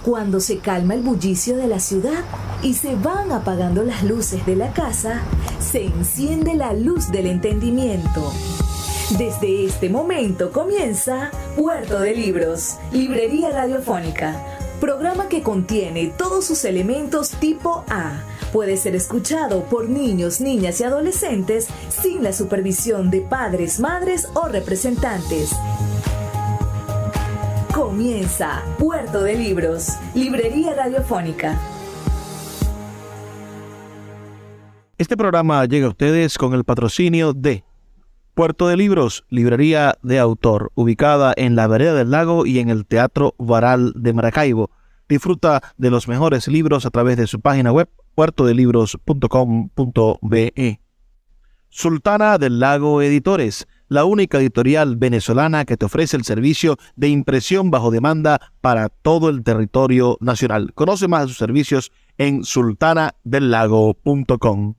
Cuando se calma el bullicio de la ciudad y se van apagando las luces de la casa, se enciende la luz del entendimiento. Desde este momento comienza Puerto de Libros, Librería Radiofónica, programa que contiene todos sus elementos tipo A. Puede ser escuchado por niños, niñas y adolescentes sin la supervisión de padres, madres o representantes. Comienza Puerto de Libros, Librería Radiofónica. Este programa llega a ustedes con el patrocinio de Puerto de Libros, librería de autor, ubicada en la Vereda del Lago y en el Teatro Varal de Maracaibo. Disfruta de los mejores libros a través de su página web, puertodelibros.com.be. Sultana del Lago Editores, la única editorial venezolana que te ofrece el servicio de impresión bajo demanda para todo el territorio nacional. Conoce más de sus servicios en sultanadelago.com.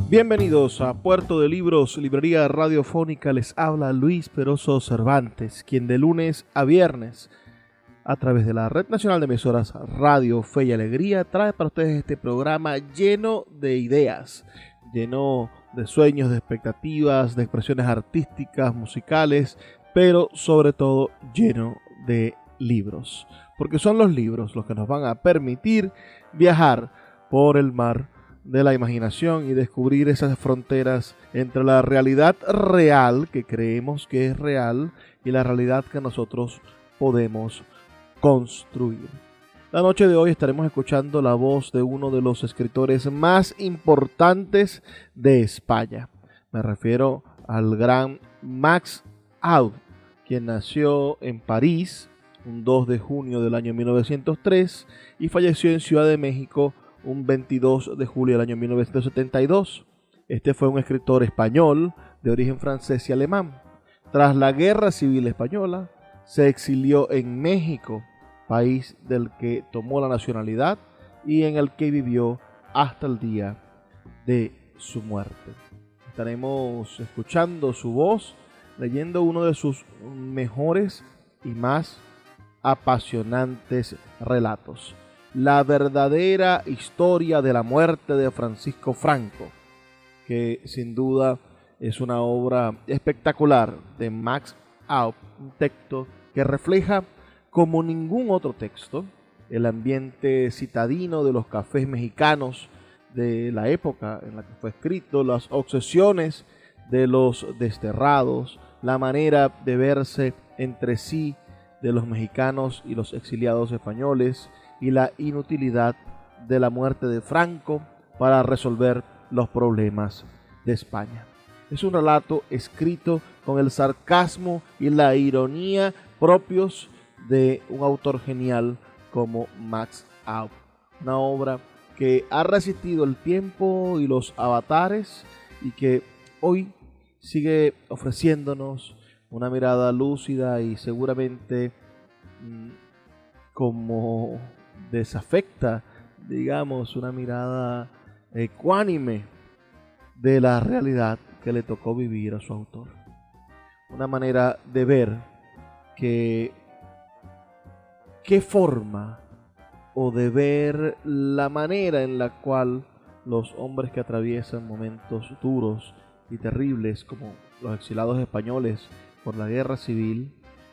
Bienvenidos a Puerto de Libros, Librería Radiofónica. Les habla Luis Peroso Cervantes, quien de lunes a viernes, a través de la Red Nacional de Emisoras Radio Fe y Alegría, trae para ustedes este programa lleno de ideas, lleno de sueños, de expectativas, de expresiones artísticas, musicales, pero sobre todo lleno de libros. Porque son los libros los que nos van a permitir viajar por el mar de la imaginación y descubrir esas fronteras entre la realidad real, que creemos que es real, y la realidad que nosotros podemos construir. La noche de hoy estaremos escuchando la voz de uno de los escritores más importantes de España. Me refiero al gran Max Aub, quien nació en París un 2 de junio del año 1903 y falleció en Ciudad de México un 22 de julio del año 1972. Este fue un escritor español de origen francés y alemán. Tras la Guerra Civil Española, se exilió en México, país del que tomó la nacionalidad y en el que vivió hasta el día de su muerte. Estaremos escuchando su voz, leyendo uno de sus mejores y más apasionantes relatos: La verdadera historia de la muerte de Francisco Franco, que sin duda es una obra espectacular de Max Aub, un texto que refleja como ningún otro texto el ambiente citadino de los cafés mexicanos de la época en la que fue escrito, las obsesiones de los desterrados, la manera de verse entre sí de los mexicanos y los exiliados españoles, y la inutilidad de la muerte de Franco para resolver los problemas de España. Es un relato escrito con el sarcasmo y la ironía propios de un autor genial como Max Aub. Una obra que ha resistido el tiempo y los avatares y que hoy sigue ofreciéndonos una mirada lúcida y seguramente como desafecta, digamos, una mirada ecuánime de la realidad que le tocó vivir a su autor. Una manera de ver qué forma, o de ver la manera en la cual los hombres que atraviesan momentos duros y terribles, como los exilados españoles por la guerra civil,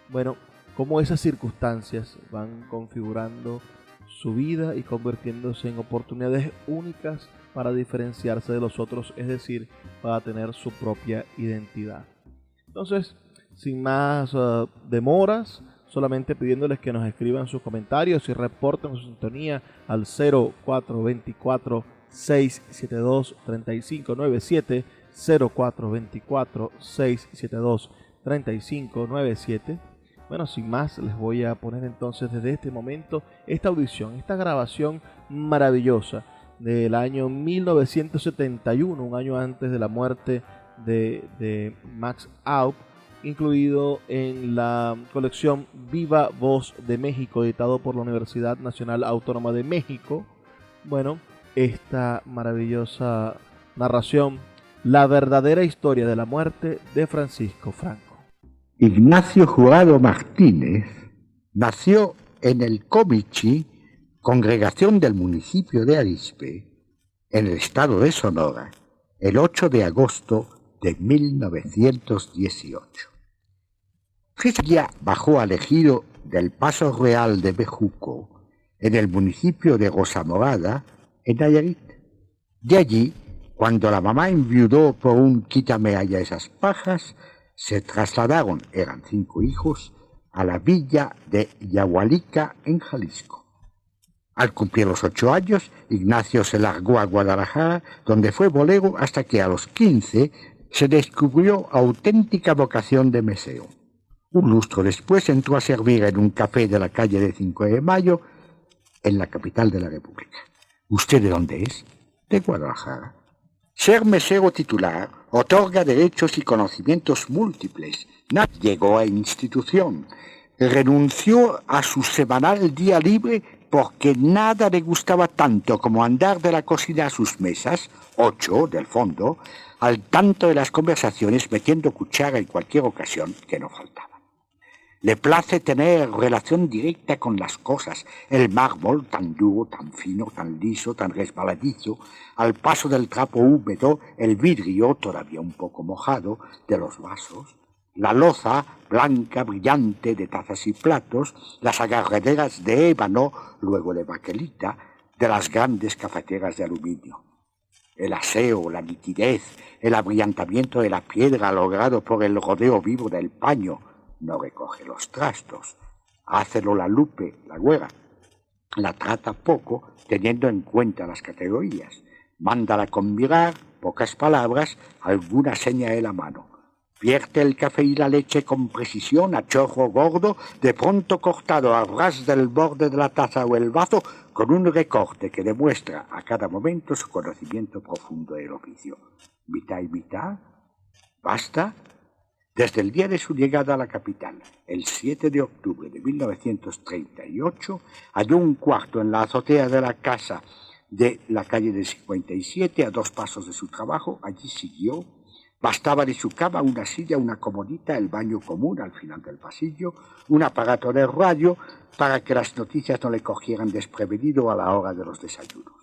bueno, cómo esas circunstancias van configurando su vida y convirtiéndose en oportunidades únicas para diferenciarse de los otros, es decir, para tener su propia identidad. Entonces, sin más demoras, solamente pidiéndoles que nos escriban sus comentarios y reporten su sintonía al 0424-672-3597, 0424-672-3597. Bueno, sin más, les voy a poner entonces desde este momento esta audición, esta grabación maravillosa del año 1971, un año antes de la muerte de Max Aub, incluido en la colección Viva Voz de México, editado por la Universidad Nacional Autónoma de México. Bueno, esta maravillosa narración, la verdadera historia de la muerte de Francisco Franco. Ignacio Jurado Martínez nació en el Comichi, congregación del municipio de Arizpe, en el estado de Sonora, el 8 de agosto de 1918. Fría bajó al ejido del Paso Real de Bejuco, en el municipio de Rosamorada, en Nayarit. De allí, cuando la mamá enviudó por un quítame allá esas pajas, se trasladaron, eran 5 hijos, a la villa de Yahualica, en Jalisco. Al cumplir los 8 años, Ignacio se largó a Guadalajara, donde fue bolero hasta que a los 15 se descubrió auténtica vocación de mesero. Un lustro después entró a servir en un café de la calle de 5 de Mayo, en la capital de la República. ¿Usted de dónde es? De Guadalajara. Ser mesero titular otorga derechos y conocimientos múltiples. Nadie llegó a institución. Renunció a su semanal día libre porque nada le gustaba tanto como andar de la cocina a sus mesas, 8 del fondo, al tanto de las conversaciones, metiendo cuchara en cualquier ocasión que no faltaba. Le place tener relación directa con las cosas, el mármol tan duro, tan fino, tan liso, tan resbaladizo, al paso del trapo húmedo, el vidrio todavía un poco mojado de los vasos, la loza blanca, brillante de tazas y platos, las agarraderas de ébano, luego de baquelita, de las grandes cafeteras de aluminio. El aseo, la nitidez, el abrillantamiento de la piedra logrado por el rodeo vivo del paño. No recoge los trastos, hácelo la Lupe, la güera. La trata poco, teniendo en cuenta las categorías. Mándala con mirar, pocas palabras, alguna seña de la mano. Vierte el café y la leche con precisión a chorro gordo, de pronto cortado a ras del borde de la taza o el vaso, con un recorte que demuestra a cada momento su conocimiento profundo del oficio. Mitad y mitad, basta. Desde el día de su llegada a la capital, el 7 de octubre de 1938, halló un cuarto en la azotea de la casa de la calle del 57, a 2 pasos de su trabajo. Allí siguió. Bastaba de su cama una silla, una comodita, el baño común al final del pasillo, un aparato de radio para que las noticias no le cogieran desprevenido a la hora de los desayunos.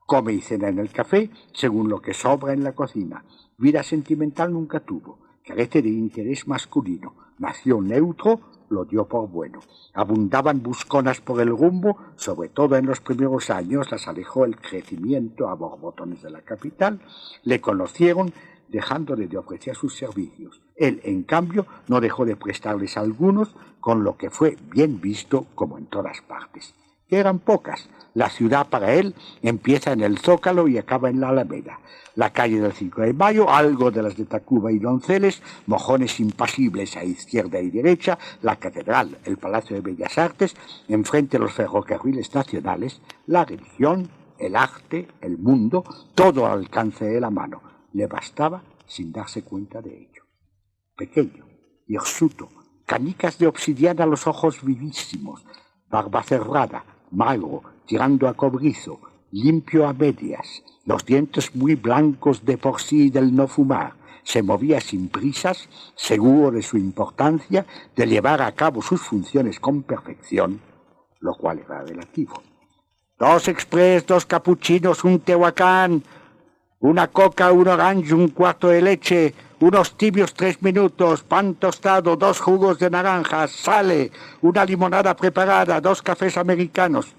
Come y cena en el café, según lo que sobra en la cocina. Vida sentimental nunca tuvo. Carece de interés masculino. Nació neutro, lo dio por bueno. Abundaban busconas por el rumbo, sobre todo en los primeros años las alejó el crecimiento a borbotones de la capital. Le conocieron dejándole de ofrecer sus servicios. Él, en cambio, no dejó de prestarles algunos, con lo que fue bien visto como en todas partes. Que eran pocas. La ciudad para él empieza en el Zócalo y acaba en la Alameda. La calle del 5 de Mayo, algo de las de Tacuba y Donceles, mojones impasibles a izquierda y derecha, la catedral, el Palacio de Bellas Artes, enfrente los ferrocarriles nacionales, la religión, el arte, el mundo, todo al alcance de la mano. Le bastaba sin darse cuenta de ello. Pequeño, hirsuto, canicas de obsidiana a los ojos vivísimos, barba cerrada, magro, tirando a cobrizo, limpio a medias, los dientes muy blancos de por sí del no fumar. Se movía sin prisas, seguro de su importancia, de llevar a cabo sus funciones con perfección, lo cual era relativo. 2 express, 2 capuchinos, un tehuacán, una coca, un orange, un cuarto de leche, unos tibios 3 minutos, pan tostado, 2 jugos de naranja, sale, una limonada preparada, 2 cafés americanos.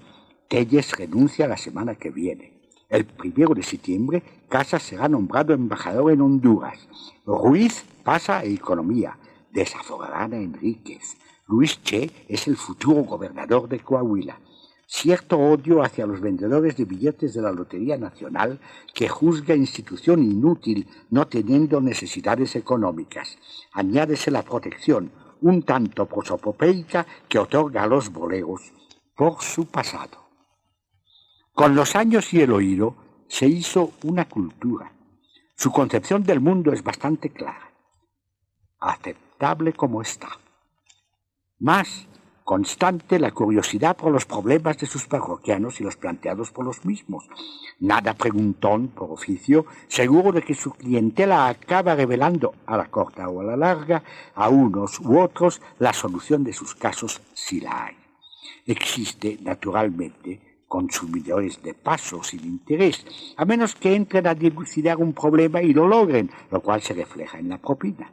Telles renuncia la semana que viene. El 1 de septiembre, Casas será nombrado embajador en Honduras. Ruiz pasa a Economía. Desaforarán a Enríquez. Luis Che es el futuro gobernador de Coahuila. Cierto odio hacia los vendedores de billetes de la Lotería Nacional, que juzga institución inútil no teniendo necesidades económicas. Añádese la protección, un tanto prosopopeica, que otorga a los boleros por su pasado. Con los años y el oído se hizo una cultura. Su concepción del mundo es bastante clara, aceptable como está. Más constante la curiosidad por los problemas de sus parroquianos y los planteados por los mismos. Nada preguntón por oficio, seguro de que su clientela acaba revelando a la corta o a la larga a unos u otros la solución de sus casos si la hay. Existe, naturalmente, consumidores de paso sin interés, a menos que entren a dilucidar un problema y lo logren, lo cual se refleja en la propina.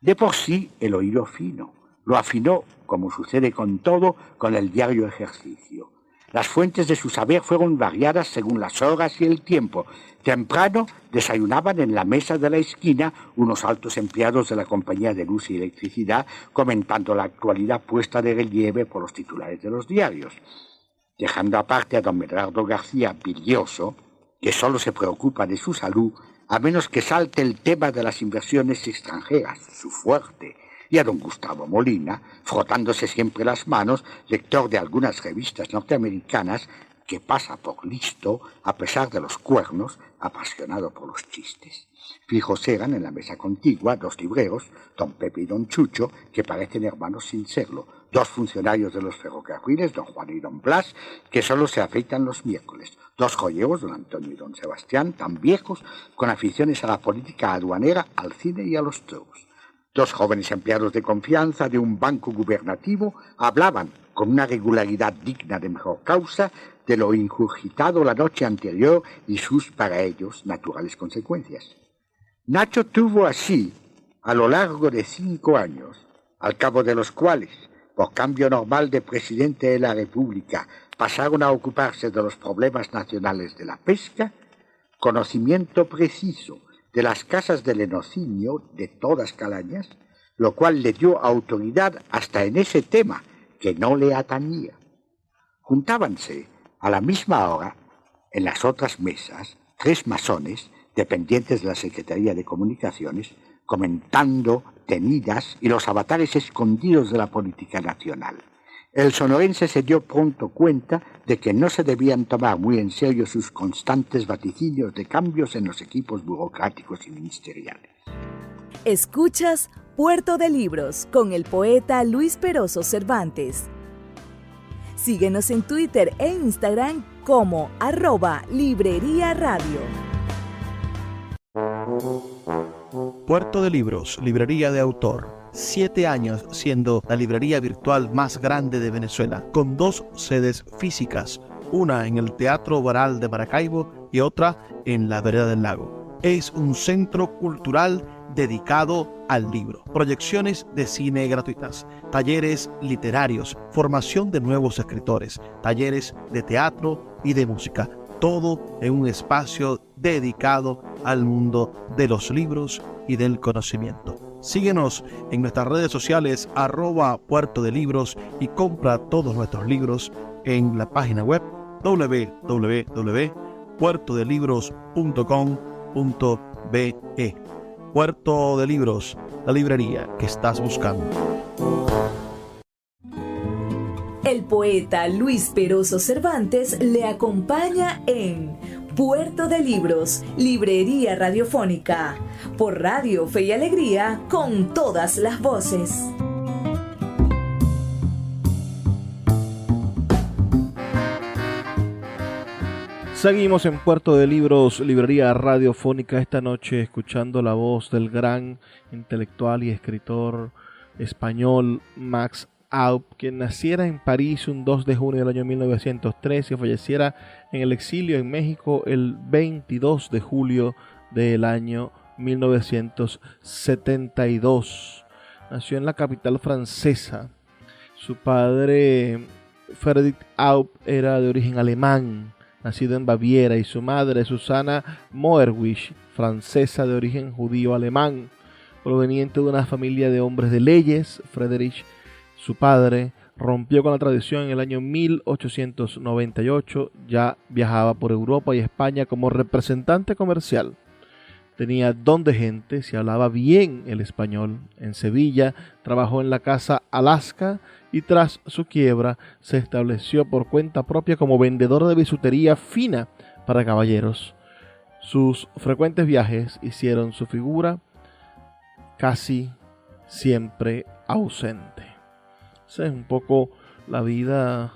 De por sí, el oído fino lo afinó, como sucede con todo, con el diario ejercicio. Las fuentes de su saber fueron variadas según las horas y el tiempo. Temprano desayunaban en la mesa de la esquina unos altos empleados de la compañía de luz y electricidad, comentando la actualidad puesta de relieve por los titulares de los diarios. Dejando aparte a don Medardo García, bilioso, que solo se preocupa de su salud, a menos que salte el tema de las inversiones extranjeras, su fuerte, y a don Gustavo Molina, frotándose siempre las manos, lector de algunas revistas norteamericanas, que pasa por listo, a pesar de los cuernos, apasionado por los chistes. Fijos eran en la mesa contigua dos libreros, don Pepe y don Chucho, que parecen hermanos sin serlo, dos funcionarios de los ferrocarriles, don Juan y don Blas, que solo se afeitan los miércoles, dos joyeros, don Antonio y don Sebastián, tan viejos, con aficiones a la política aduanera, al cine y a los toros. Dos jóvenes empleados de confianza de un banco gubernativo hablaban, con una regularidad digna de mejor causa, de lo ingurgitado la noche anterior y sus, para ellos, naturales consecuencias. Nacho tuvo así, a lo largo de 5 años, al cabo de los cuales, por cambio normal de presidente de la República, pasaron a ocuparse de los problemas nacionales de la pesca, conocimiento preciso de las casas de lenocinio de todas calañas, lo cual le dio autoridad hasta en ese tema que no le atañía. Juntábanse a la misma hora, en las otras mesas, 3 masones, dependientes de la Secretaría de Comunicaciones, comentando tenidas y los avatares escondidos de la política nacional. El sonorense se dio pronto cuenta de que no se debían tomar muy en serio sus constantes vaticinios de cambios en los equipos burocráticos y ministeriales. Escuchas Puerto de Libros con el poeta Luis Peroso Cervantes. Síguenos en Twitter e Instagram como @Librería Radio. Puerto de Libros, librería de autor. 7 años siendo la librería virtual más grande de Venezuela, con 2 sedes físicas, una en el Teatro Baral de Maracaibo y otra en la Vereda del Lago. Es un centro cultural dedicado al libro, proyecciones de cine gratuitas, talleres literarios, formación de nuevos escritores, talleres de teatro y de música, todo en un espacio dedicado al mundo de los libros y del conocimiento. Síguenos en nuestras redes sociales @Puerto de Libros y compra todos nuestros libros en la página web www.puertodelibros.com.be. Puerto de Libros, la librería que estás buscando. El poeta Luis Peroso Cervantes le acompaña en Puerto de Libros, librería radiofónica, por Radio Fe y Alegría, con todas las voces. Seguimos en Puerto de Libros, librería radiofónica, esta noche escuchando la voz del gran intelectual y escritor español Max Aub, quien naciera en París un 2 de junio del año 1903 y falleciera en el exilio en México el 22 de julio del año 1972. Nació en la capital francesa. Su padre, Frédéric Aub, era de origen alemán, nacido en Baviera, y su madre, Susana Moerwich, francesa de origen judío-alemán, proveniente de una familia de hombres de leyes. Frédéric, su padre, rompió con la tradición en el año 1898, ya viajaba por Europa y España como representante comercial. Tenía don de gente, se hablaba bien el español. En Sevilla trabajó en la Casa Alaska y tras su quiebra se estableció por cuenta propia como vendedor de bisutería fina para caballeros. Sus frecuentes viajes hicieron su figura casi siempre ausente. Esa es un poco la vida,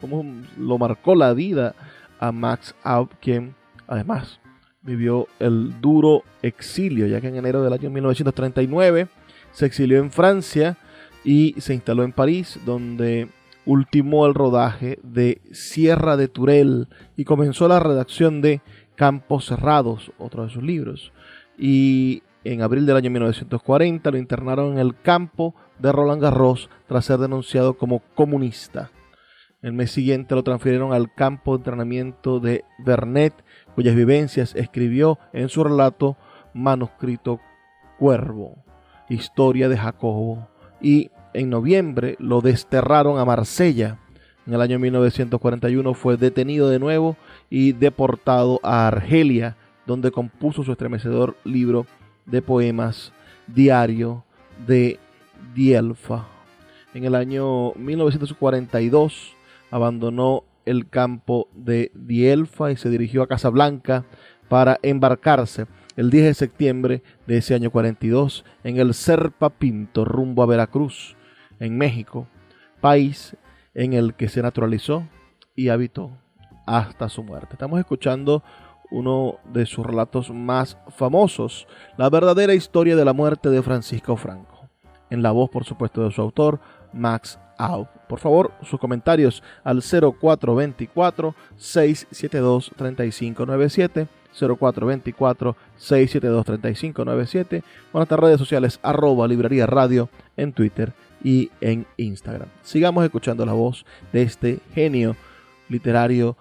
cómo lo marcó la vida a Max Aub, quien además vivió el duro exilio, ya que en enero del año 1939 se exilió en Francia y se instaló en París, donde ultimó el rodaje de Sierra de Turel y comenzó la redacción de Campos Cerrados, otro de sus libros. Y en abril del año 1940 lo internaron en el campo de Roland Garros tras ser denunciado como comunista. El mes siguiente lo transfirieron al campo de entrenamiento de Vernet, cuyas vivencias escribió en su relato manuscrito Cuervo, Historia de Jacobo, y en noviembre lo desterraron a Marsella. En el año 1941 fue detenido de nuevo y deportado a Argelia, donde compuso su estremecedor libro de poemas, Diario de Dielfa. En el año 1942 abandonó el campo de Dielfa y se dirigió a Casablanca para embarcarse el 10 de septiembre de ese año 42 en el Serpa Pinto rumbo a Veracruz, en México, país en el que se naturalizó y habitó hasta su muerte. Estamos escuchando uno de sus relatos más famosos, La verdadera historia de la muerte de Francisco Franco, en la voz, por supuesto, de su autor, Max Aub. Por favor, sus comentarios al 0424-672-3597, 0424-672-3597, o en nuestras redes sociales, @Librería Radio, en Twitter y en Instagram. Sigamos escuchando la voz de este genio literario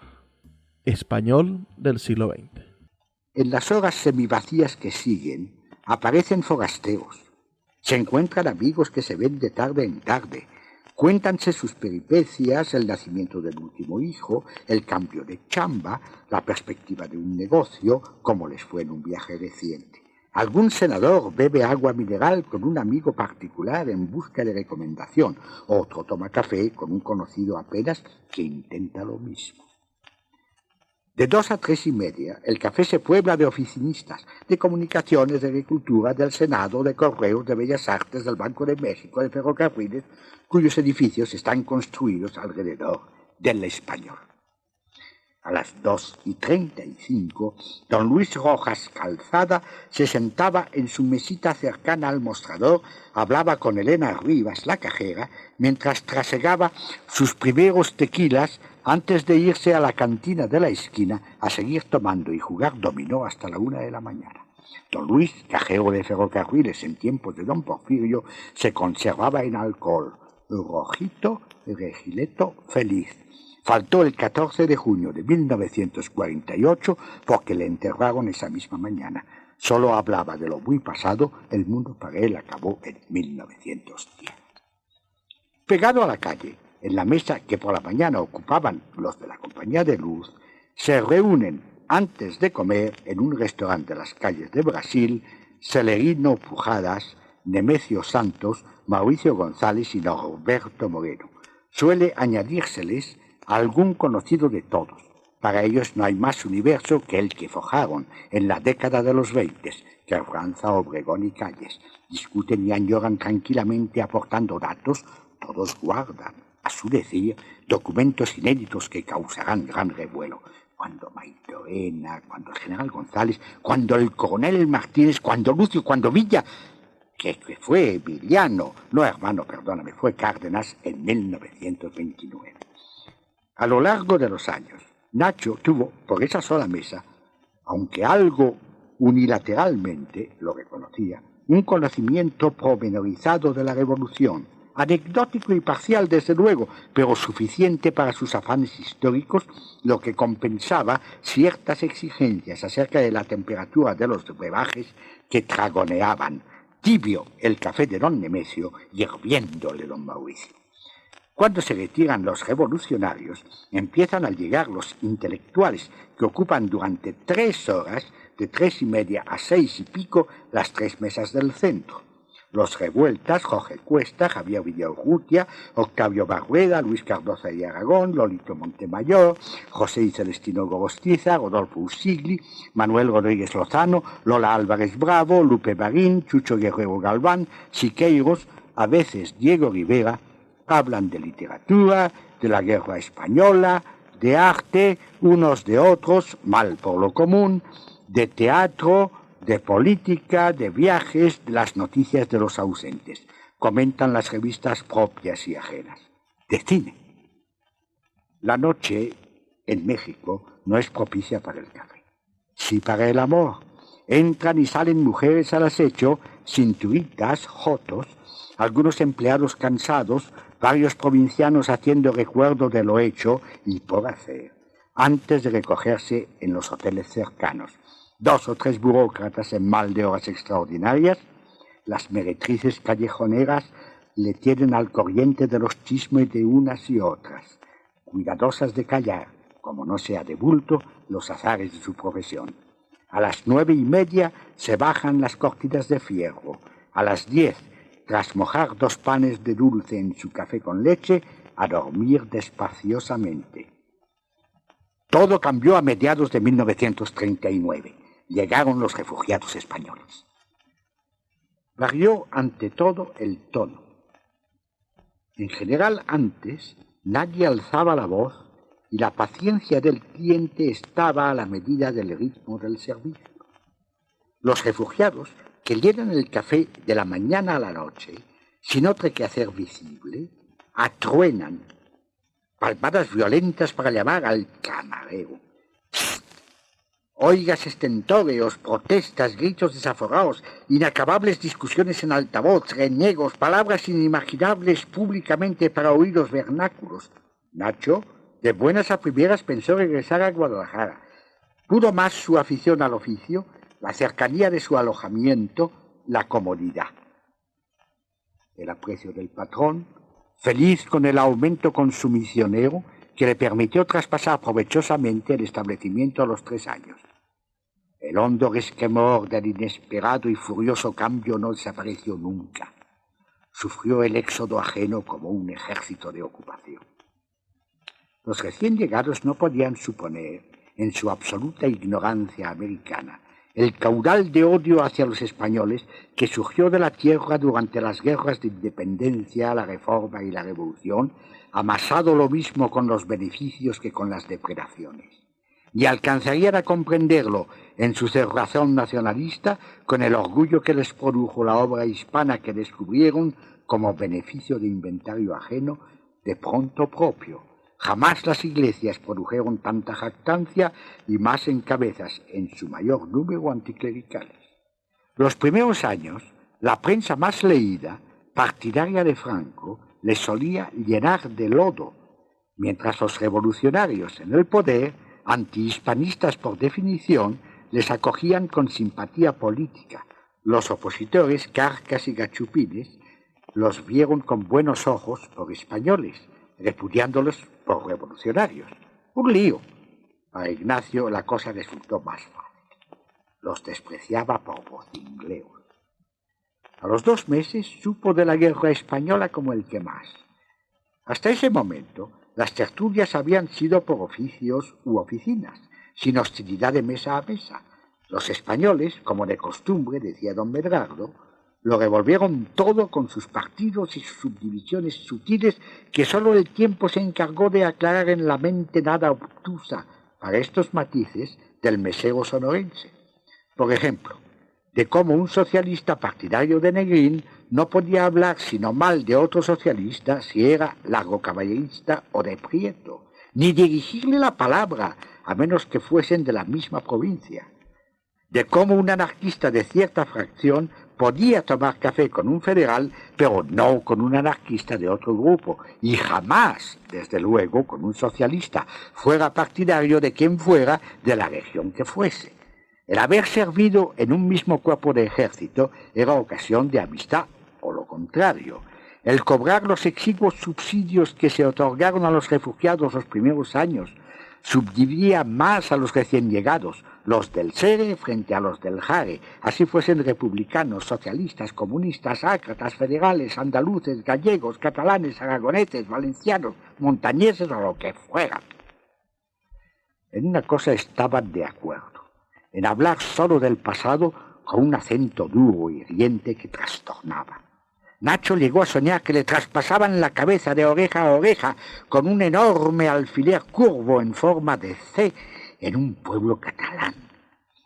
español del siglo XX. En las horas semivacías que siguen, aparecen forasteros. Se encuentran amigos que se ven de tarde en tarde. Cuéntanse sus peripecias, el nacimiento del último hijo, el cambio de chamba, la perspectiva de un negocio, como les fue en un viaje reciente. Algún senador bebe agua mineral con un amigo particular en busca de recomendación. Otro toma café con un conocido apenas que intenta lo mismo. De 2 a 3 y media, el café se puebla de oficinistas, de comunicaciones, de agricultura, del Senado, de correos, de Bellas Artes, del Banco de México, de ferrocarriles, cuyos edificios están construidos alrededor del Español. A las 2:35, don Luis Rojas Calzada se sentaba en su mesita cercana al mostrador, hablaba con Elena Rivas, la cajera, mientras trasegaba sus primeros tequilas antes de irse a la cantina de la esquina a seguir tomando y jugar dominó hasta la 1 de la mañana. Don Luis, cajero de ferrocarriles en tiempos de don Porfirio, se conservaba en alcohol, rojito, regileto, feliz. Faltó el 14 de junio de 1948 porque le enterraron esa misma mañana. Solo hablaba de lo muy pasado, el mundo para él acabó en 1910. Pegado a la calle, en la mesa que por la mañana ocupaban los de la Compañía de Luz, se reúnen antes de comer en un restaurante de las calles de Brasil, Celerino Pujadas, Nemesio Santos, Mauricio González y Norberto Moreno. Suele añadírseles algún conocido de todos. Para ellos no hay más universo que el que forjaron en la década de los 20, Carranza, Obregón y Calles. Discuten y añoran tranquilamente aportando datos, todos guardan, a su decir, documentos inéditos que causarán gran revuelo. Cuando Mairena, cuando el general González, cuando el coronel Martínez, cuando Lucio, cuando Villa, que fue Villano, no hermano, perdóname, fue Cárdenas en 1929. A lo largo de los años, Nacho tuvo, por esa sola mesa, aunque algo unilateralmente, lo reconocía, un conocimiento pormenorizado de la Revolución, anecdótico y parcial desde luego, pero suficiente para sus afanes históricos, lo que compensaba ciertas exigencias acerca de la temperatura de los brebajes que tragoneaban, tibio el café de don Nemesio y hirviéndole don Mauricio. Cuando se retiran los revolucionarios, empiezan a llegar los intelectuales que ocupan durante 3 horas, de 3:30 a 6 y pico, las 3 mesas del centro. Los revueltas, Jorge Cuesta, Javier Villaurrutia, Octavio Barrueda, Luis Cardoza y Aragón, Lolito Montemayor, José y Celestino Gorostiza, Rodolfo Usigli, Manuel Rodríguez Lozano, Lola Álvarez Bravo, Lupe Marín, Chucho Guerrero Galván, Siqueiros, a veces Diego Rivera. Hablan de literatura, de la guerra española, de arte, unos de otros, mal por lo común, de teatro, de política, de viajes, de las noticias de los ausentes. Comentan las revistas propias y ajenas. De cine. La noche en México no es propicia para el café, sí para el amor. Entran y salen mujeres al acecho, cinturitas, jotos, algunos empleados cansados, varios provincianos haciendo recuerdo de lo hecho y por hacer, antes de recogerse en los hoteles cercanos. 2 o 3 burócratas en mal de horas extraordinarias. Las meretrices callejoneras le tienen al corriente de los chismes de unas y otras, cuidadosas de callar, como no sea de bulto, los azares de su profesión. A las 9:30 se bajan las cortinas de fierro. A las 10, tras mojar 2 panes de dulce en su café con leche, a dormir despaciosamente. Todo cambió a mediados de 1939. Llegaron los refugiados españoles. Varió ante todo el tono. En general, antes nadie alzaba la voz y la paciencia del cliente estaba a la medida del ritmo del servicio. Los refugiados que llenan el café de la mañana a la noche, sin otro que hacer visible, atruenan, palmadas violentas para llamar al camarero. Oigas estentóreos, protestas, gritos desaforados, inacabables discusiones en altavoz, reniegos, palabras inimaginables públicamente para oídos vernáculos. Nacho, de buenas a primeras, pensó regresar a Guadalajara. Pudo más su afición al oficio, la cercanía de su alojamiento, la comodidad. El aprecio del patrón, feliz con el aumento consumicionero que le permitió traspasar provechosamente el establecimiento a los 3 años. El hondo resquemor del inesperado y furioso cambio no desapareció nunca. Sufrió el éxodo ajeno como un ejército de ocupación. Los recién llegados no podían suponer, en su absoluta ignorancia americana, el caudal de odio hacia los españoles que surgió de la tierra durante las guerras de independencia, la Reforma y la Revolución, amasado lo mismo con los beneficios que con las depredaciones. Y alcanzarían a comprenderlo en su cerrazón nacionalista con el orgullo que les produjo la obra hispana que descubrieron como beneficio de inventario ajeno, de pronto propio. Jamás las iglesias produjeron tanta jactancia y más en cabezas, en su mayor número, anticlericales. Los primeros años, la prensa más leída, partidaria de Franco, les solía llenar de lodo, mientras los revolucionarios en el poder, antihispanistas por definición, les acogían con simpatía política. Los opositores, carcas y gachupines, los vieron con buenos ojos por españoles, repudiándolos por revolucionarios. Un lío. Para Ignacio la cosa resultó más fácil. Los despreciaba por vocingleos. A los 2 meses supo de la guerra española como el que más. Hasta ese momento, las tertulias habían sido por oficios u oficinas, sin hostilidad de mesa a mesa. Los españoles, como de costumbre, decía don Medrardo, lo revolvieron todo con sus partidos y sus subdivisiones sutiles que sólo el tiempo se encargó de aclarar en la mente nada obtusa para estos matices del mesero sonorense. Por ejemplo, de cómo un socialista partidario de Negrín no podía hablar sino mal de otro socialista si era largocaballerista o de Prieto, ni dirigirle la palabra a menos que fuesen de la misma provincia. De cómo un anarquista de cierta fracción podía tomar café con un federal, pero no con un anarquista de otro grupo, y jamás, desde luego, con un socialista, fuera partidario de quien fuera, de la región que fuese. El haber servido en un mismo cuerpo de ejército era ocasión de amistad, o lo contrario. El cobrar los exiguos subsidios que se otorgaron a los refugiados los primeros años subdividía más a los recién llegados, los del SERE frente a los del JARE, así fuesen republicanos, socialistas, comunistas, ácratas, federales, andaluces, gallegos, catalanes, aragoneses, valencianos, montañeses o lo que fueran. En una cosa estaban de acuerdo, en hablar solo del pasado con un acento duro y hiriente que trastornaba. Nacho llegó a soñar que le traspasaban la cabeza de oreja a oreja con un enorme alfiler curvo en forma de C en un pueblo catalán.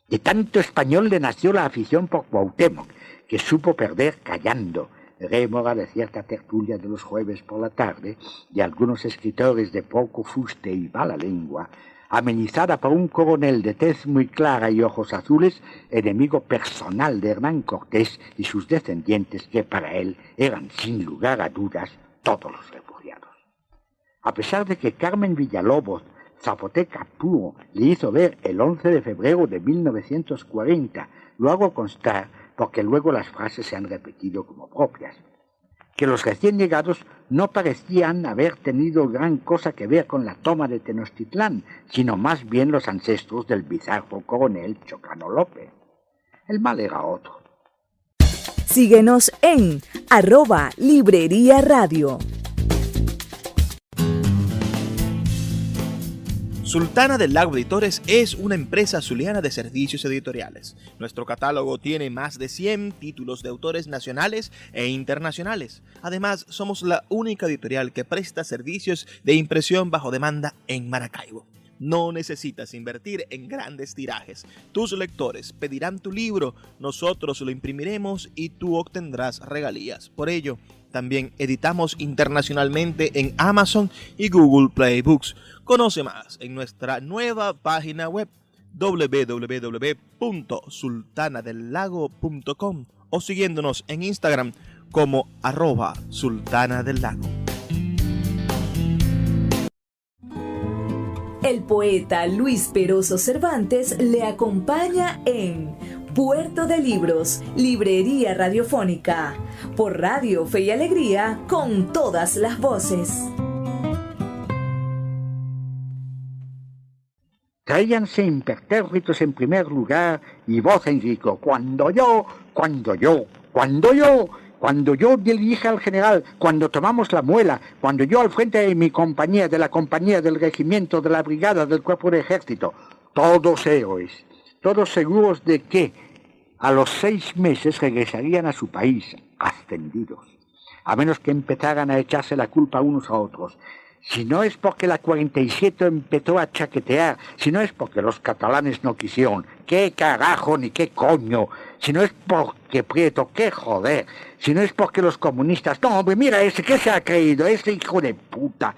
De tanto español le nació la afición por Cuauhtémoc, que supo perder callando, rémora de cierta tertulia de los jueves por la tarde, de algunos escritores de poco fuste y mala lengua, amenizada por un coronel de tez muy clara y ojos azules, enemigo personal de Hernán Cortés y sus descendientes, que para él eran sin lugar a dudas todos los refugiados. A pesar de que Carmen Villalobos, zapoteca puro, le hizo ver el 11 de febrero de 1940, lo hago constar porque luego las frases se han repetido como propias, que los recién llegados no parecían haber tenido gran cosa que ver con la toma de Tenochtitlán, sino más bien los ancestros del bizarro coronel Chocano López. El mal era otro. Síguenos en @Librería Radio. Sultana del Lago Editores es una empresa zuliana de servicios editoriales. Nuestro catálogo tiene más de 100 títulos de autores nacionales e internacionales. Además, somos la única editorial que presta servicios de impresión bajo demanda en Maracaibo. No necesitas invertir en grandes tirajes. Tus lectores pedirán tu libro, nosotros lo imprimiremos y tú obtendrás regalías. Por ello, también editamos internacionalmente en Amazon y Google Play Books. Conoce más en nuestra nueva página web www.sultanadelago.com o siguiéndonos en Instagram como @sultanadelago. El poeta Luis Peroso Cervantes le acompaña en Puerto de Libros, Librería Radiofónica, por Radio Fe y Alegría, con todas las voces. Tráiganse impertérritos en primer lugar y voz en rico. Cuando yo dirija al general, cuando tomamos la muela, cuando yo al frente de mi compañía, de la compañía, del regimiento, de la brigada, del cuerpo de ejército, todos héroes, todos seguros de que a los 6 meses regresarían a su país, ascendidos, a menos que empezaran a echarse la culpa unos a otros. Si no es porque la 47 empezó a chaquetear, si no es porque los catalanes no quisieron, qué carajo ni qué coño, si no es porque Prieto, qué joder, si no es porque los comunistas, no hombre, mira ese, ¿qué se ha creído? Ese hijo de puta.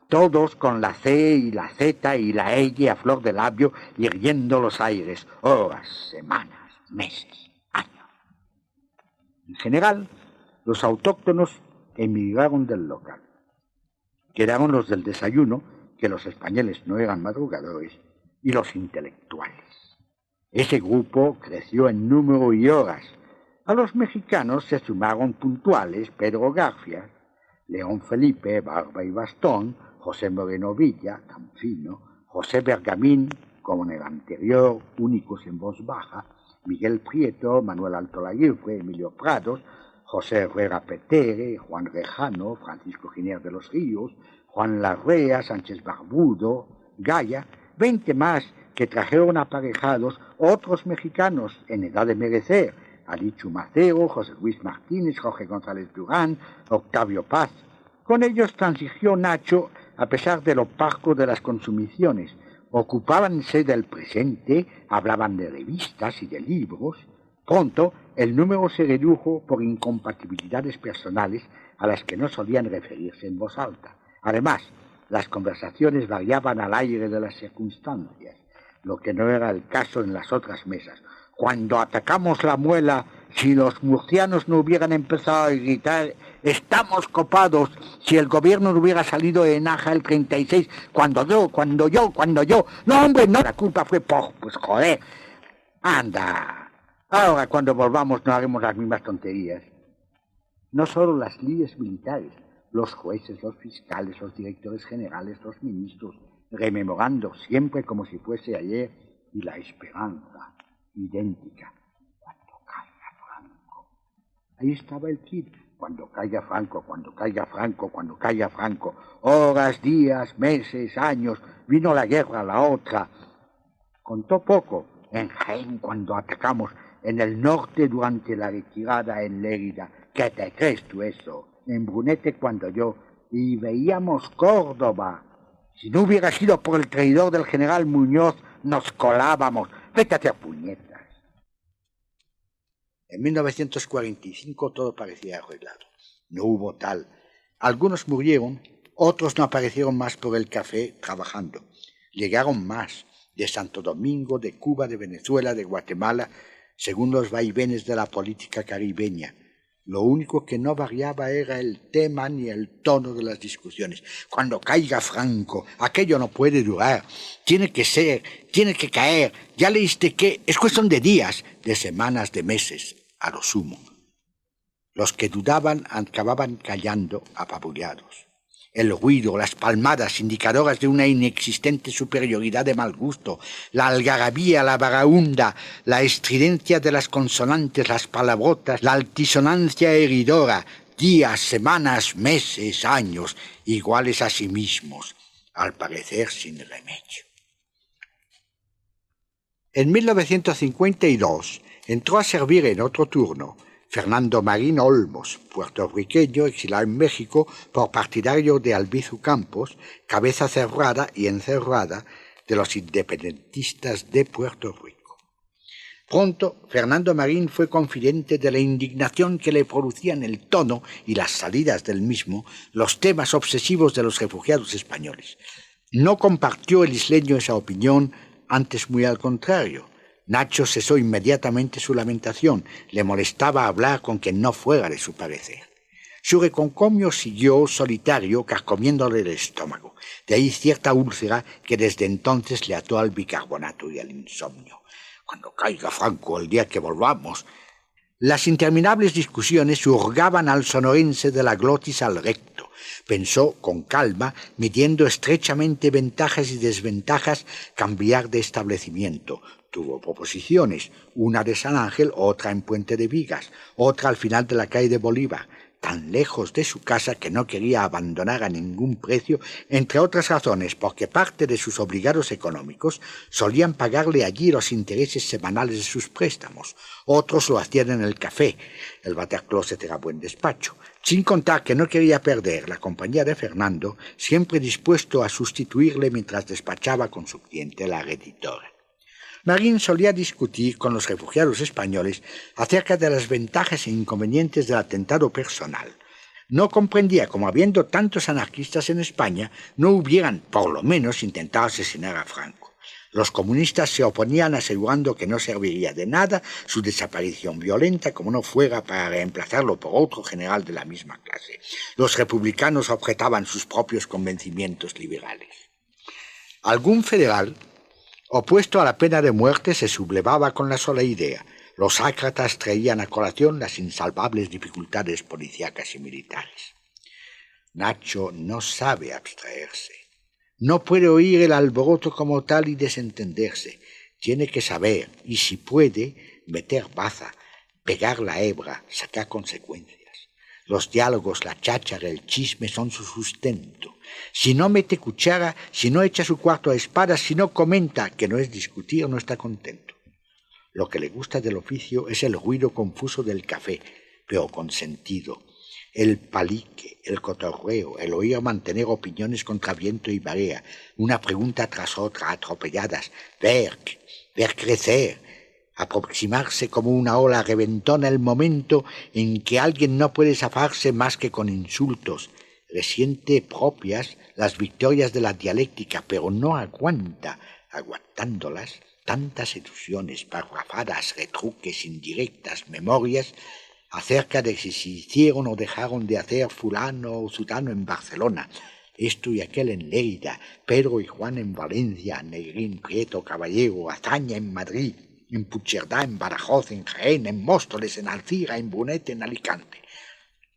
Todos con la C y la Z y la L a flor de labio, hirviendo los aires, horas, semanas, meses, años. En general, los autóctonos emigraron del local. Quedaron los del desayuno, que los españoles no eran madrugadores, y los intelectuales. Ese grupo creció en número y horas. A los mexicanos se sumaron puntuales Pedro Garfias, León Felipe, Barba y Bastón, José Moreno Villa, Campino, José Bergamín, como en el anterior, únicos en voz baja, Miguel Prieto, Manuel Alto Laguirre, Emilio Prados, José Herrera Petere, Juan Rejano, Francisco Giner de los Ríos, Juan Larrea, Sánchez Barbudo, Gaya, 20 más que trajeron aparejados otros mexicanos en edad de merecer, Alichu Macero, José Luis Martínez, Jorge González Durán, Octavio Paz. Con ellos transigió Nacho a pesar de lo parco de las consumiciones. Ocupábanse del presente, hablaban de revistas y de libros. Pronto, el número se redujo por incompatibilidades personales a las que no solían referirse en voz alta. Además, las conversaciones variaban al aire de las circunstancias, lo que no era el caso en las otras mesas. Cuando atacamos la muela, si los murcianos no hubieran empezado a gritar «estamos copados», si el gobierno no hubiera salido de Naja el 36, cuando yo, no hombre, no, la culpa fue pues joder, anda. Ahora, cuando volvamos, no haremos las mismas tonterías. No solo las lides militares, los jueces, los fiscales, los directores generales, los ministros, rememorando siempre como si fuese ayer, y la esperanza idéntica. Cuando caiga Franco. Ahí estaba el kit. Cuando caiga Franco, cuando caiga Franco, cuando caiga Franco. Horas, días, meses, años. Vino la guerra, la otra. Contó poco. En Jaén, cuando atacamos. En el norte, durante la retirada en Lérida. ¿Qué te crees tú eso? En Brunete, cuando yo. Y veíamos Córdoba. Si no hubiera sido por el traidor del general Muñoz, nos colábamos. Vete a hacer puñetas. En 1945 todo parecía arreglado. No hubo tal. Algunos murieron, otros no aparecieron más por el café trabajando. Llegaron más, de Santo Domingo, de Cuba, de Venezuela, de Guatemala, según los vaivenes de la política caribeña. Lo único que no variaba era el tema ni el tono de las discusiones. Cuando caiga Franco, aquello no puede durar. Tiene que ser, tiene que caer. Ya leíste que es cuestión de días, de semanas, de meses, a lo sumo. Los que dudaban acababan callando apabullados. El ruido, las palmadas indicadoras de una inexistente superioridad de mal gusto, la algarabía, la varaunda, la estridencia de las consonantes, las palabrotas, la altisonancia heridora, días, semanas, meses, años, iguales a sí mismos, al parecer sin remedio. En 1952 entró a servir en otro turno Fernando Marín Olmos, puertorriqueño exilado en México por partidario de Albizu Campos, cabeza cerrada y encerrada de los independentistas de Puerto Rico. Pronto, Fernando Marín fue confidente de la indignación que le producían el tono y las salidas del mismo los temas obsesivos de los refugiados españoles. No compartió el isleño esa opinión, antes muy al contrario. Nacho cesó inmediatamente su lamentación. Le molestaba hablar con quien no fuera de su parecer. Su reconcomio siguió solitario, carcomiéndole el estómago. De ahí cierta úlcera que desde entonces le ató al bicarbonato y al insomnio. Cuando caiga Franco, el día que volvamos. Las interminables discusiones hurgaban al sonorense de la glotis al recto. Pensó con calma, midiendo estrechamente ventajas y desventajas, cambiar de establecimiento. Tuvo proposiciones, una de San Ángel, otra en Puente de Vigas, otra al final de la calle de Bolívar, tan lejos de su casa que no quería abandonar a ningún precio, entre otras razones porque parte de sus obligados económicos solían pagarle allí los intereses semanales de sus préstamos, otros lo hacían en el café, el Watercloset era buen despacho, sin contar que no quería perder la compañía de Fernando, siempre dispuesto a sustituirle mientras despachaba con su cliente la editora. Marín solía discutir con los refugiados españoles acerca de las ventajas e inconvenientes del atentado personal. No comprendía cómo, habiendo tantos anarquistas en España, no hubieran, por lo menos, intentado asesinar a Franco. Los comunistas se oponían asegurando que no serviría de nada su desaparición violenta como no fuera para reemplazarlo por otro general de la misma clase. Los republicanos objetaban sus propios convencimientos liberales. Algún federal opuesto a la pena de muerte se sublevaba con la sola idea. Los ácratas traían a colación las insalvables dificultades policíacas y militares. Nacho no sabe abstraerse. No puede oír el alboroto como tal y desentenderse. Tiene que saber, y si puede, meter baza, pegar la hebra, sacar consecuencias. Los diálogos, la cháchara, el chisme son su sustento. Si no mete cuchara, si no echa su cuarto a espadas, si no comenta, que no es discutir, no está contento. Lo que le gusta del oficio es el ruido confuso del café, pero con sentido. El palique, el cotorreo, el oír mantener opiniones contra viento y marea, una pregunta tras otra, atropelladas, ver crecer, aproximarse como una ola reventona el momento en que alguien no puede zafarse más que con insultos. Le siente propias las victorias de la dialéctica, pero no aguanta, aguantándolas, tantas seducciones, parrafadas, retruques, indirectas, memorias, acerca de si se hicieron o dejaron de hacer fulano o sutano en Barcelona, esto y aquel en Lérida, Pedro y Juan en Valencia, Negrín, Prieto, Caballero, Azaña en Madrid, en Puigcerdá, en Badajoz, en Jaén, en Móstoles, en Alcira, en Brunete, en Alicante.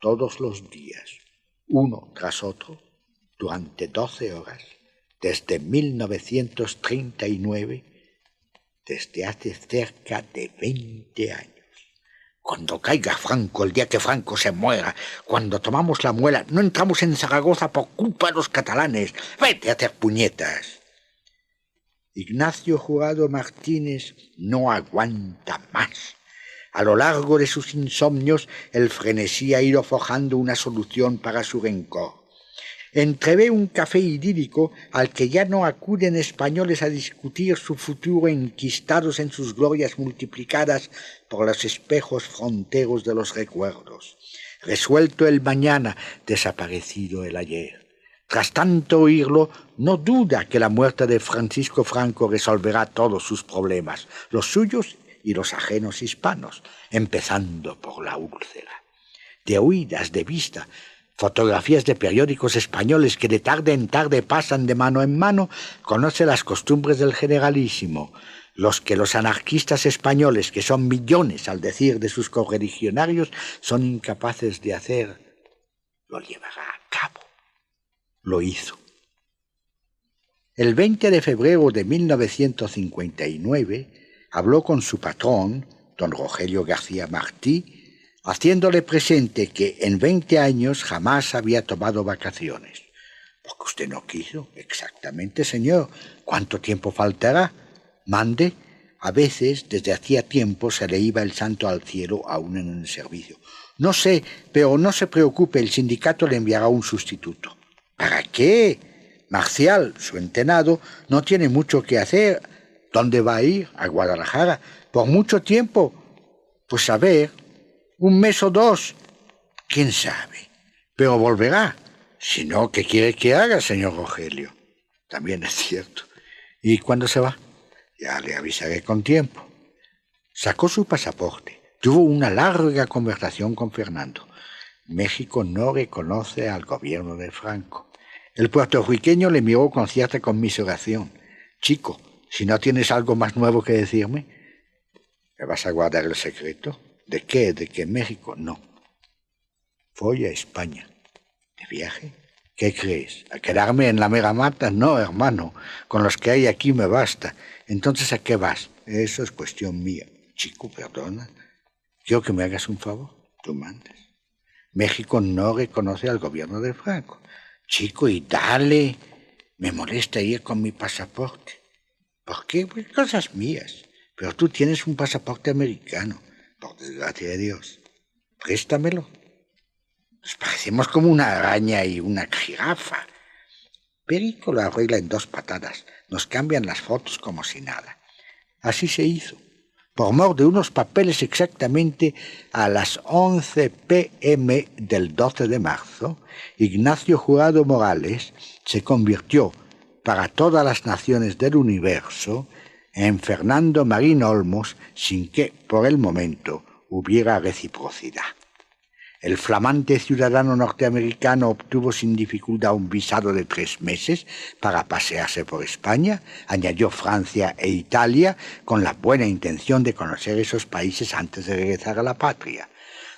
Todos los días, uno tras otro, durante 12 horas, desde 1939, desde hace cerca de 20 años. Cuando caiga Franco, el día que Franco se muera, cuando tomamos la muela, no entramos en Zaragoza por culpa de los catalanes. Vete a hacer puñetas. Ignacio Jurado Martínez no aguanta más. A lo largo de sus insomnios, el frenesí ha ido forjando una solución para su rencor. Entrevé un café idílico al que ya no acuden españoles a discutir su futuro enquistados en sus glorias multiplicadas por los espejos fronteros de los recuerdos. Resuelto el mañana, desaparecido el ayer. Tras tanto oírlo, no duda que la muerte de Francisco Franco resolverá todos sus problemas, los suyos y los ajenos hispanos, empezando por la úlcera. De oídas, de vista, fotografías de periódicos españoles que de tarde en tarde pasan de mano en mano, conoce las costumbres del generalísimo, los que los anarquistas españoles, que son millones al decir de sus correligionarios, son incapaces de hacer, lo llevará a cabo. Lo hizo. El 20 de febrero de 1959 habló con su patrón, don Rogelio García Martí, haciéndole presente que en 20 años jamás había tomado vacaciones. Porque usted no quiso. Exactamente, señor. ¿Cuánto tiempo faltará? Mande. A veces, desde hacía tiempo, se le iba el santo al cielo aún en el servicio. No sé, pero no se preocupe, el sindicato le enviará un sustituto. ¿Para qué? Marcial, su entenado, no tiene mucho que hacer. ¿Dónde va a ir? A Guadalajara. ¿Por mucho tiempo? Pues a ver, 1 mes o 2. ¿Quién sabe? Pero volverá. Si no, ¿qué quiere que haga, señor Rogelio? También es cierto. ¿Y cuándo se va? Ya le avisaré con tiempo. Sacó su pasaporte. Tuvo una larga conversación con Fernando. México no reconoce al gobierno de Franco. El puertorriqueño le miró con cierta conmiseración. Chico, si no tienes algo más nuevo que decirme, ¿me vas a guardar el secreto? ¿De qué? ¿De que México? No. Voy a España. ¿De viaje? ¿Qué crees? ¿A quedarme en la mera mata? No, hermano. Con los que hay aquí me basta. Entonces, ¿a qué vas? Eso es cuestión mía. Chico, perdona. Quiero que me hagas un favor. Tú mandas. México no reconoce al gobierno de Franco. Chico, y dale. Me molesta ir con mi pasaporte. ¿Por qué? Pues cosas mías. Pero tú tienes un pasaporte americano. Por desgracia de Dios. Préstamelo. Nos parecemos como una araña y una jirafa. Perico lo arregla en 2 patadas. Nos cambian las fotos como si nada. Así se hizo. Por mor de unos papeles exactamente a las 11 p.m. del 12 de marzo, Ignacio Jurado Morales se convirtió para todas las naciones del universo en Fernando Marín Olmos sin que, por el momento, hubiera reciprocidad. El flamante ciudadano norteamericano obtuvo sin dificultad un visado de 3 meses para pasearse por España, añadió Francia e Italia con la buena intención de conocer esos países antes de regresar a la patria.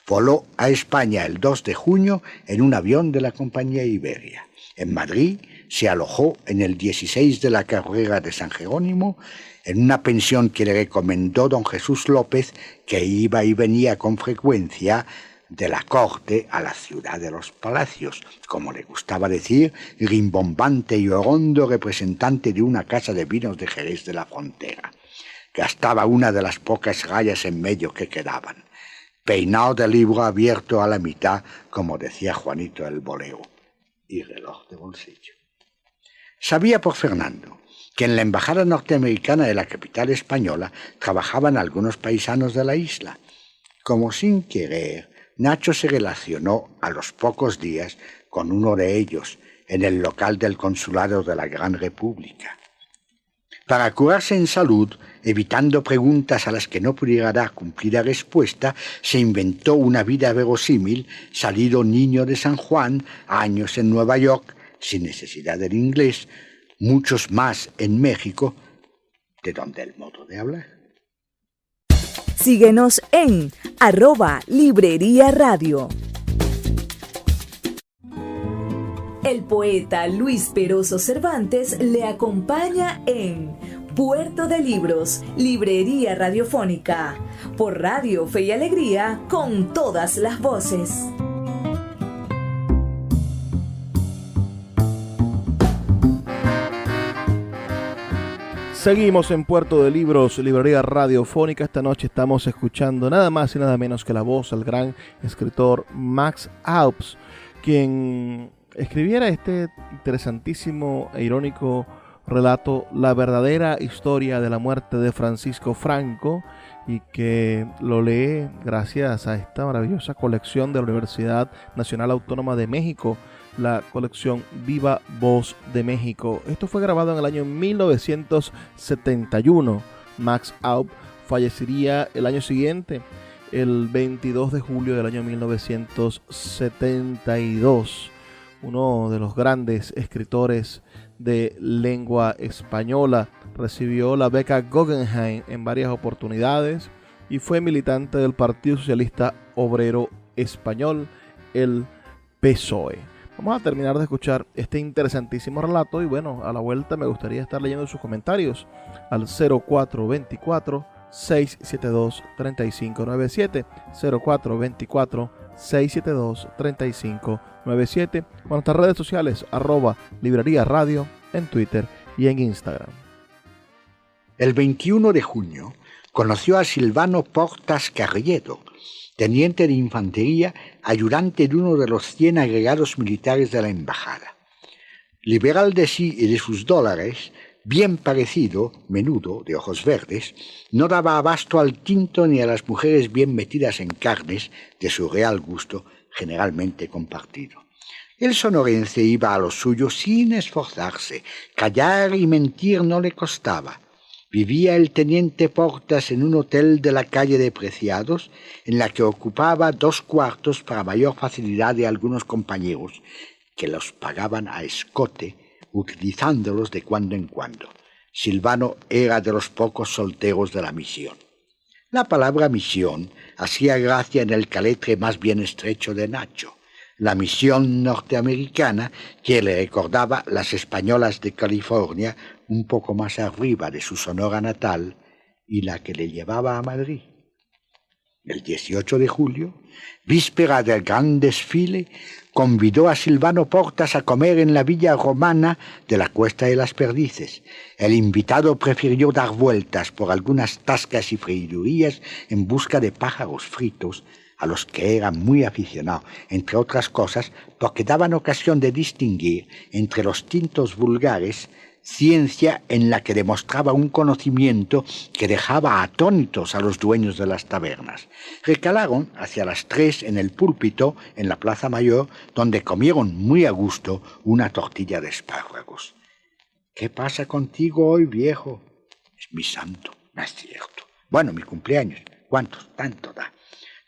Voló a España el 2 de junio en un avión de la compañía Iberia. En Madrid se alojó en el 16 de la carrera de San Jerónimo, en una pensión que le recomendó don Jesús López, que iba y venía con frecuencia de la corte a la ciudad de los palacios, como le gustaba decir, rimbombante y orondo representante de una casa de vinos de Jerez de la Frontera. Gastaba una de las pocas rayas en medio que quedaban. Peinado de libro abierto a la mitad, como decía Juanito el bolero, y reloj de bolsillo. Sabía por Fernando que en la embajada norteamericana de la capital española trabajaban algunos paisanos de la isla. Como sin querer, Nacho se relacionó a los pocos días con uno de ellos en el local del consulado de la Gran República. Para curarse en salud, evitando preguntas a las que no pudiera dar cumplida respuesta, se inventó una vida verosímil, salido niño de San Juan, años en Nueva York, sin necesidad del inglés, muchos más en México, de donde el modo de hablar. Síguenos en @Librería Radio. El poeta Luis Peroso Cervantes le acompaña en Puerto de Libros, Librería Radiofónica, por Radio Fe y Alegría, con todas las voces. Seguimos en Puerto de Libros, Librería Radiofónica. Esta noche estamos escuchando nada más y nada menos que la voz del gran escritor Max Aubs, quien escribiera este interesantísimo e irónico relato, La verdadera historia de la muerte de Francisco Franco, y que lo lee gracias a esta maravillosa colección de la Universidad Nacional Autónoma de México, la colección Viva Voz de México. Esto fue grabado en el año 1971. Max Aub fallecería el año siguiente, el 22 de julio del año 1972. Uno de los grandes escritores de lengua española. Recibió la beca Guggenheim en varias oportunidades y fue militante del Partido Socialista Obrero Español, el PSOE. Vamos a terminar de escuchar este interesantísimo relato y bueno, a la vuelta me gustaría estar leyendo sus comentarios al 0424-672-3597, 0424-672-3597, con nuestras redes sociales, @Librería Radio en Twitter y en Instagram. El 21 de junio conoció a Silvano Portas Carriedo, teniente de infantería, ayudante de uno de los 100 agregados militares de la embajada. Liberal de sí y de sus dólares, bien parecido, menudo, de ojos verdes, no daba abasto al tinto ni a las mujeres bien metidas en carnes de su real gusto, generalmente compartido. El sonorense iba a lo suyo sin esforzarse, callar y mentir no le costaba. Vivía el teniente Portas en un hotel de la calle de Preciados, en la que ocupaba 2 cuartos para mayor facilidad de algunos compañeros, que los pagaban a escote, utilizándolos de cuando en cuando. Silvano era de los pocos solteros de la misión. La palabra misión hacía gracia en el caletre más bien estrecho de Nacho. La misión norteamericana, que le recordaba las españolas de California, un poco más arriba de su Sonora natal, y la que le llevaba a Madrid. El 18 de julio, víspera del gran desfile, convidó a Silvano Portas a comer en la villa romana de la Cuesta de las Perdices. El invitado prefirió dar vueltas por algunas tascas y freidurías en busca de pájaros fritos, a los que era muy aficionado, entre otras cosas, porque daban ocasión de distinguir entre los tintos vulgares ciencia en la que demostraba un conocimiento que dejaba atónitos a los dueños de las tabernas. Recalaron hacia las 3 en el púlpito, en la Plaza Mayor, donde comieron muy a gusto una tortilla de espárragos. «¿Qué pasa contigo hoy, viejo?» «Es mi santo». «No es cierto». «Bueno, mi cumpleaños». «¿Cuántos? Tanto da».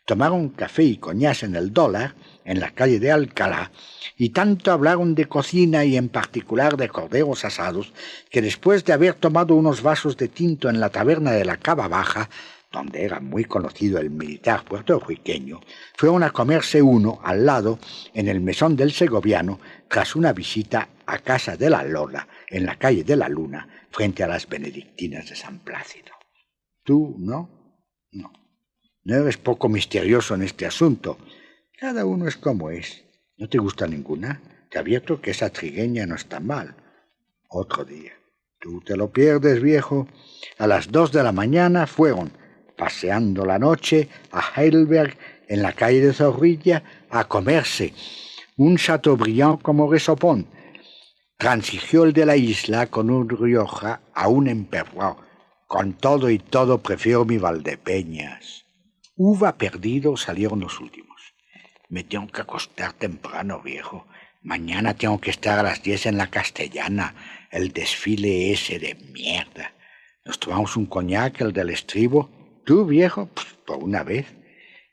Tomaron café y coñac en el Dólar, en la calle de Alcalá, y tanto hablaron de cocina y en particular de corderos asados, que después de haber tomado unos vasos de tinto en la taberna de la Cava Baja, donde era muy conocido el militar puertorriqueño, fueron a comerse uno al lado en el mesón del Segoviano, tras una visita a casa de la Lola, en la calle de la Luna, frente a las benedictinas de San Plácido. ¿Tú no? No. No eres poco misterioso en este asunto. Cada uno es como es. ¿No te gusta ninguna? Te advierto que esa trigueña no está mal. Otro día. Tú te lo pierdes, viejo. A las 2 de la mañana fueron, paseando la noche, a Heidelberg, en la calle de Zorrilla, a comerse un Chateaubriand como resopón. Transigió el de la isla con un Rioja a un emperrado. Con todo y todo prefiero mi Valdepeñas. Uva perdido salieron los últimos. Me tengo que acostar temprano, viejo. Mañana tengo que estar a las 10 en la Castellana. El desfile ese de mierda. Nos tomamos un coñac, el del estribo. Tú, viejo, por una vez.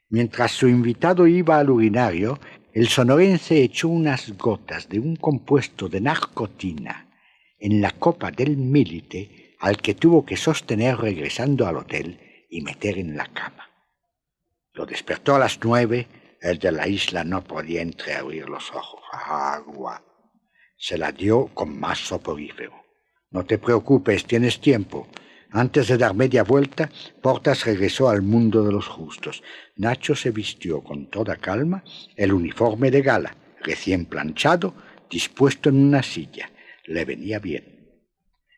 Mientras su invitado iba al urinario, el sonorense echó unas gotas de un compuesto de narcotina en la copa del Milite, al que tuvo que sostener regresando al hotel y meter en la cama. Lo despertó a las 9, el de la isla no podía entreabrir los ojos. Agua. Se la dio con más soporífero. No te preocupes, tienes tiempo. Antes de dar media vuelta, Portas regresó al mundo de los justos. Nacho se vistió con toda calma el uniforme de gala, recién planchado, dispuesto en una silla. Le venía bien.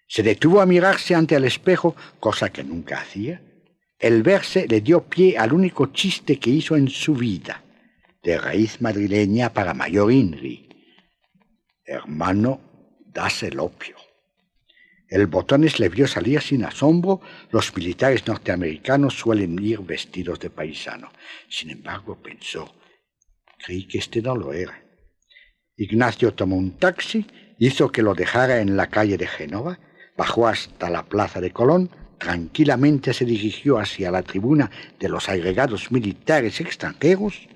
Se detuvo a mirarse ante el espejo, cosa que nunca hacía. El verse le dio pie al único chiste que hizo en su vida, de raíz madrileña para mayor INRI. Hermano, das el opio. El Botones le vio salir sin asombro. Los militares norteamericanos suelen ir vestidos de paisano. Sin embargo, pensó, creí que este no lo era. Ignacio tomó un taxi, hizo que lo dejara en la calle de Génova, bajó hasta la plaza de Colón, tranquilamente se dirigió hacia la tribuna de los agregados militares extranjeros.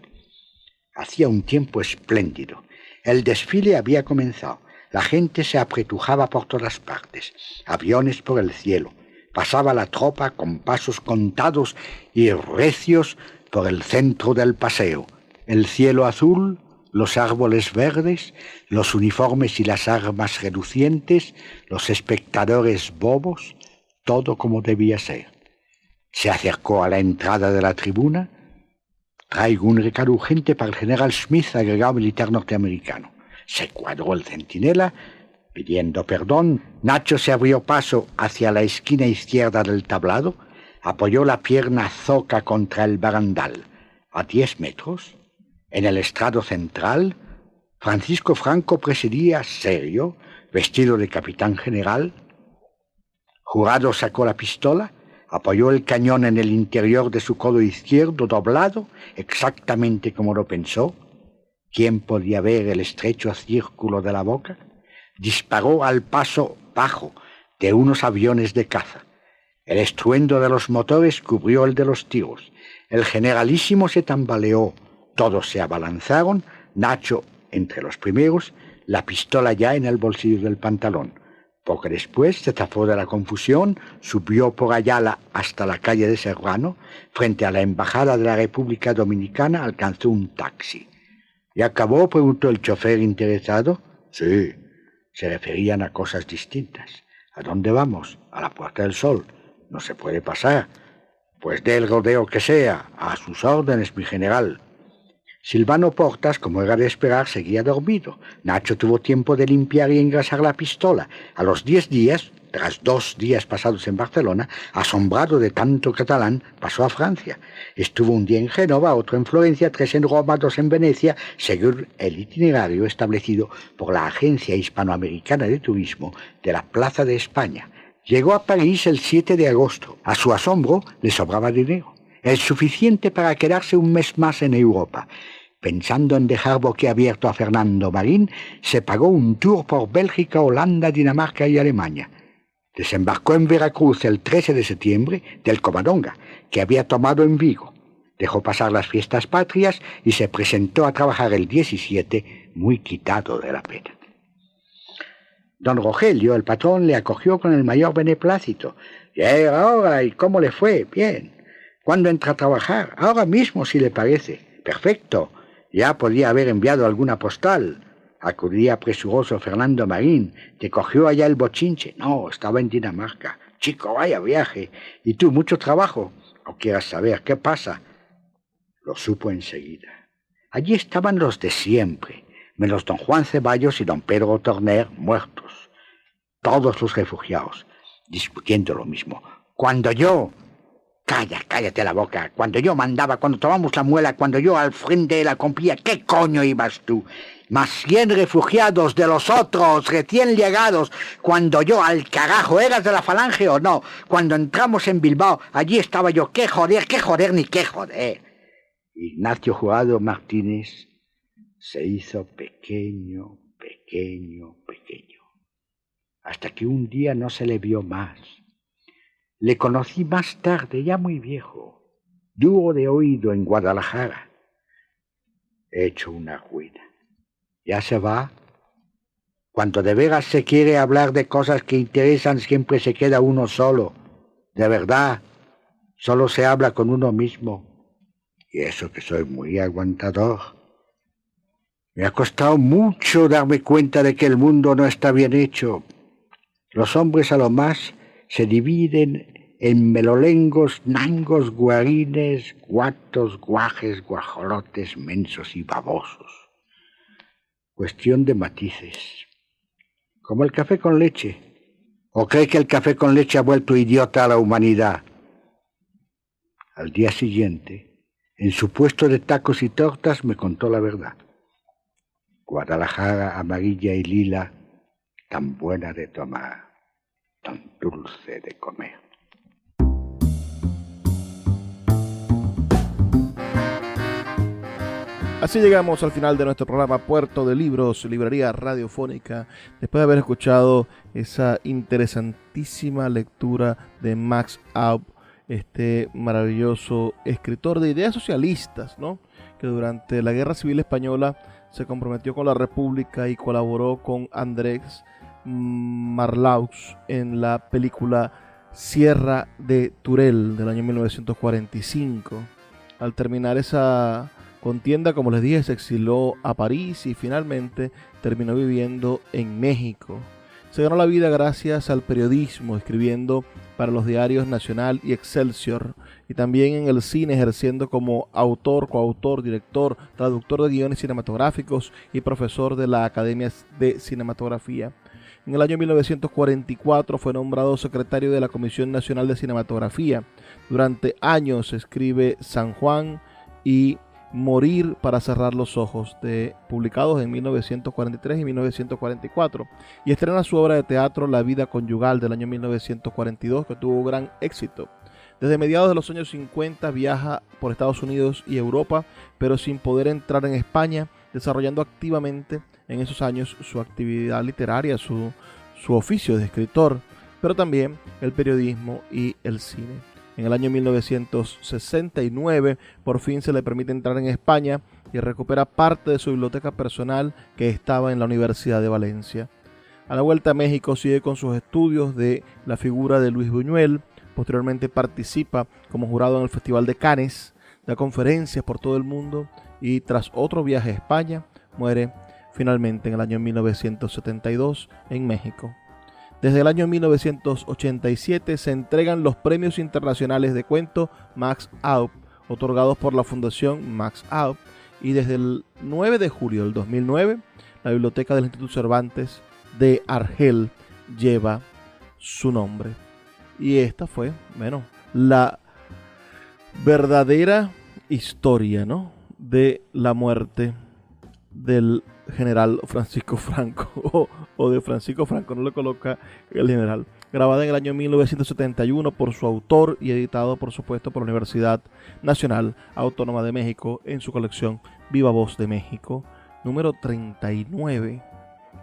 Hacía un tiempo espléndido. El desfile había comenzado. La gente se apretujaba por todas partes, aviones por el cielo. Pasaba la tropa con pasos contados y recios por el centro del paseo. El cielo azul, los árboles verdes, los uniformes y las armas relucientes, los espectadores bobos, todo como debía ser. Se acercó a la entrada de la tribuna. Traigo un recado urgente para el general Smith, agregado militar norteamericano. Se cuadró el centinela, pidiendo perdón. Nacho se abrió paso hacia la esquina izquierda del tablado, apoyó la pierna zoca contra el barandal. A 10 metros, en el estrado central, Francisco Franco presidía serio, vestido de capitán general. Jurado sacó la pistola, apoyó el cañón en el interior de su codo izquierdo doblado, exactamente como lo pensó. ¿Quién podía ver el estrecho círculo de la boca? Disparó al paso bajo de unos aviones de caza. El estruendo de los motores cubrió el de los tiros. El generalísimo se tambaleó. Todos se abalanzaron, Nacho entre los primeros, la pistola ya en el bolsillo del pantalón. Poco después se zafó de la confusión, subió por Ayala hasta la calle de Serrano. Frente a la Embajada de la República Dominicana alcanzó un taxi. ¿Y acabó?, preguntó el chofer interesado. Sí, se referían a cosas distintas. ¿A dónde vamos? A la Puerta del Sol. No se puede pasar. Pues dé el rodeo que sea. A sus órdenes, mi general. Silvano Portas, como era de esperar, seguía dormido. Nacho tuvo tiempo de limpiar y engrasar la pistola. A los 10 días, tras 2 días pasados en Barcelona, asombrado de tanto catalán, pasó a Francia. Estuvo un día en Génova, otro en Florencia, 3 en Roma, 2 en Venecia, según el itinerario establecido por la Agencia Hispanoamericana de Turismo de la Plaza de España. Llegó a París el 7 de agosto. A su asombro, le sobraba dinero. El suficiente para quedarse un mes más en Europa. Pensando en dejar boquiabierto a Fernando Marín, se pagó un tour por Bélgica, Holanda, Dinamarca y Alemania. Desembarcó en Veracruz el 13 de septiembre del Covadonga, que había tomado en Vigo. Dejó pasar las fiestas patrias y se presentó a trabajar el 17, muy quitado de la pena. Don Rogelio, el patrón, le acogió con el mayor beneplácito. «Llega ahora, ¿y cómo le fue? Bien. ¿Cuándo entra a trabajar? Ahora mismo, si le parece. Perfecto. Ya podía haber enviado alguna postal». Acudía presuroso Fernando Marín. «¿Te cogió allá el bochinche?» «No, estaba en Dinamarca». «Chico, vaya viaje. ¿Y tú, mucho trabajo?» «¿O quieras saber qué pasa?» Lo supo enseguida. Allí estaban los de siempre, menos don Juan Ceballos y don Pedro Torner muertos. Todos los refugiados, discutiendo lo mismo. Cuando yo... Cállate la boca. Cuando yo mandaba, cuando tomamos la muela, cuando yo al frente de la compía, ¿qué coño ibas tú? Más 100 refugiados de los otros, recién llegados. Cuando yo, al carajo, ¿eras de la Falange o no? Cuando entramos en Bilbao, allí estaba yo. ¿Qué joder, ni qué joder? Ignacio Jurado Martínez se hizo pequeño, hasta que un día no se le vio más. Le conocí más tarde, ya muy viejo, duro de oído en Guadalajara. Hecho una ruina. Ya se va. Cuando de veras se quiere hablar de cosas que interesan, siempre se queda uno solo. De verdad, solo se habla con uno mismo. Y eso que soy muy aguantador. Me ha costado mucho darme cuenta de que el mundo no está bien hecho. Los hombres a lo más se dividen en melolengos, nangos, guarines, guatos, guajes, guajolotes, mensos y babosos. Cuestión de matices. Como el café con leche. ¿O cree que el café con leche ha vuelto idiota a la humanidad? Al día siguiente, en su puesto de tacos y tortas, me contó la verdad. Guadalajara amarilla y lila, tan buena de tomar, tan dulce de comer. Así llegamos al final de nuestro programa Puerto de Libros, librería radiofónica, después de haber escuchado esa interesantísima lectura de Max Aub, este maravilloso escritor de ideas socialistas, ¿no?, que durante la Guerra Civil Española se comprometió con la República y colaboró con Andrés Marlaux en la película Sierra de Turel del año 1945. Al terminar esa contienda, como les dije, se exiló a París y finalmente terminó viviendo en México. Se ganó la vida gracias al periodismo, escribiendo para los diarios Nacional y Excelsior, y también en el cine, ejerciendo como autor, coautor, director, traductor de guiones cinematográficos y profesor de la Academia de Cinematografía. En el año 1944 fue nombrado secretario de la Comisión Nacional de Cinematografía. Durante años escribe San Juan y Morir para cerrar los ojos, publicados en 1943 y 1944, y estrena su obra de teatro La vida conyugal del año 1942, que tuvo gran éxito. Desde mediados de los años 50 viaja por Estados Unidos y Europa, pero sin poder entrar en España, desarrollando activamente en esos años su actividad literaria, su oficio de escritor, pero también el periodismo y el cine. En el año 1969 por fin se le permite entrar en España y recupera parte de su biblioteca personal que estaba en la Universidad de Valencia. A la vuelta a México sigue con sus estudios de la figura de Luis Buñuel. Posteriormente participa como jurado en el Festival de Cannes, da conferencias por todo el mundo y tras otro viaje a España muere finalmente en el año 1972 en México. Desde el año 1987 se entregan los premios internacionales de cuento Max Aub, otorgados por la Fundación Max Aub, y desde el 9 de julio del 2009, la biblioteca del Instituto Cervantes de Argel lleva su nombre. Y esta fue, la verdadera historia, ¿no?, de la muerte del general Francisco Franco, o de Francisco Franco, no le coloca el general, grabada en el año 1971 por su autor y editado, por supuesto, por la Universidad Nacional Autónoma de México en su colección Viva Voz de México, número 39,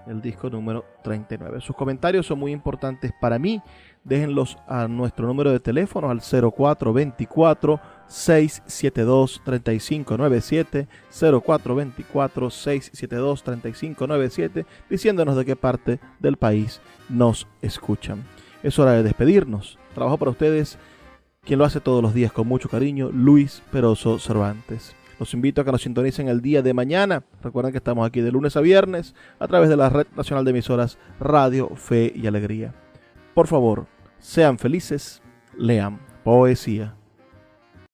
el disco número 39. Sus comentarios son muy importantes para mí. Déjenlos a nuestro número de teléfono al 0424-672-3597, 0424-672-3597, diciéndonos de qué parte del país nos escuchan. Es hora de despedirnos. Trabajo para ustedes, quien lo hace todos los días con mucho cariño, Luis Peroso Cervantes. Los invito a que nos sintonicen el día de mañana. Recuerden que estamos aquí de lunes a viernes a través de la Red Nacional de Emisoras Radio Fe y Alegría. Por favor, sean felices, lean poesía.